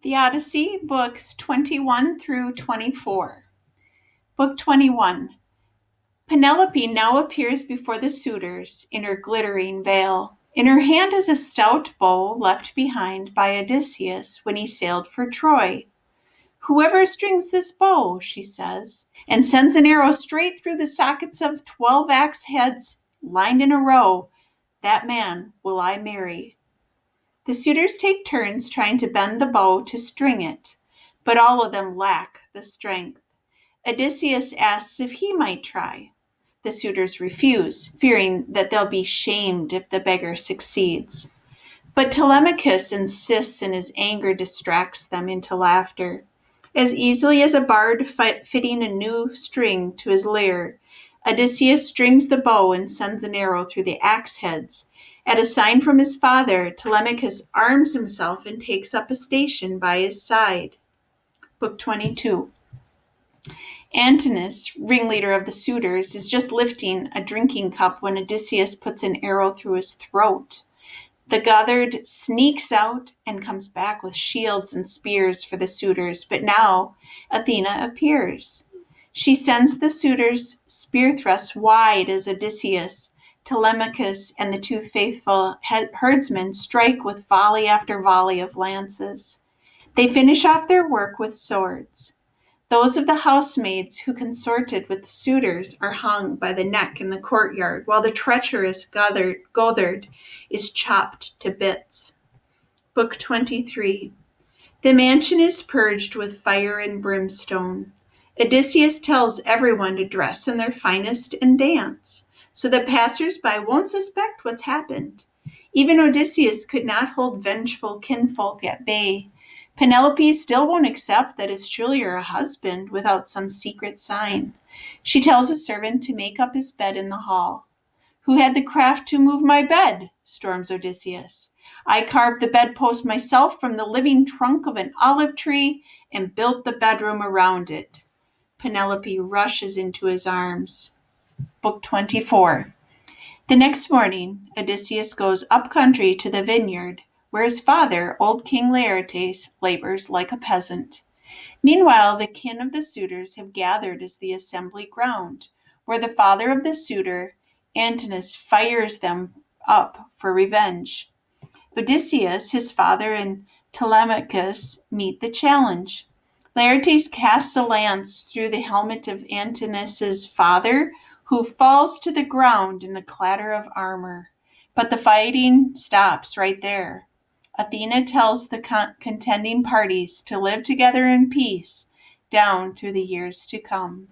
The Odyssey, books 21 through 24. Book 21. Penelope now appears before the suitors in her glittering veil. In her hand is a stout bow left behind by Odysseus when he sailed for Troy. "Whoever strings this bow," she says, "and sends an arrow straight through the sockets of 12 axe heads lined in a row, that man will I marry." The suitors take turns trying to bend the bow to string it, but all of them lack the strength. Odysseus asks if he might try. The suitors refuse, fearing that they'll be shamed if the beggar succeeds. But Telemachus insists, and his anger distracts them into laughter. As easily as a bard fitting a new string to his lyre, Odysseus strings the bow and sends an arrow through the axe heads. At a sign from his father, Telemachus arms himself and takes up a station by his side. Book 22. Antinous, ringleader of the suitors, is just lifting a drinking cup when Odysseus puts an arrow through his throat. The gathered sneaks out and comes back with shields and spears for the suitors, but now Athena appears. She sends the suitors' spear thrusts wide as Odysseus, Telemachus, and the two faithful herdsmen strike with volley after volley of lances. They finish off their work with swords. Those of the housemaids who consorted with the suitors are hung by the neck in the courtyard, while the treacherous Gothard is chopped to bits. Book 23. The mansion is purged with fire and brimstone. Odysseus tells everyone to dress in their finest and dance, so that passers-by won't suspect what's happened. Even Odysseus could not hold vengeful kinfolk at bay. Penelope still won't accept that it's truly her husband without some secret sign. She tells a servant to make up his bed in the hall. "Who had the craft to move my bed?" storms Odysseus. "I carved the bedpost myself from the living trunk of an olive tree and built the bedroom around it." Penelope rushes into his arms. Book 24. The next morning, Odysseus goes up country to the vineyard, where his father, old King Laertes, labors like a peasant. Meanwhile, the kin of the suitors have gathered as the assembly ground, where the father of the suitor, Antinous, fires them up for revenge. Odysseus, his father, and Telemachus meet the challenge. Laertes casts a lance through the helmet of Antinous' father, who falls to the ground in a clatter of armor. But the fighting stops right there. Athena tells the contending parties to live together in peace down through the years to come.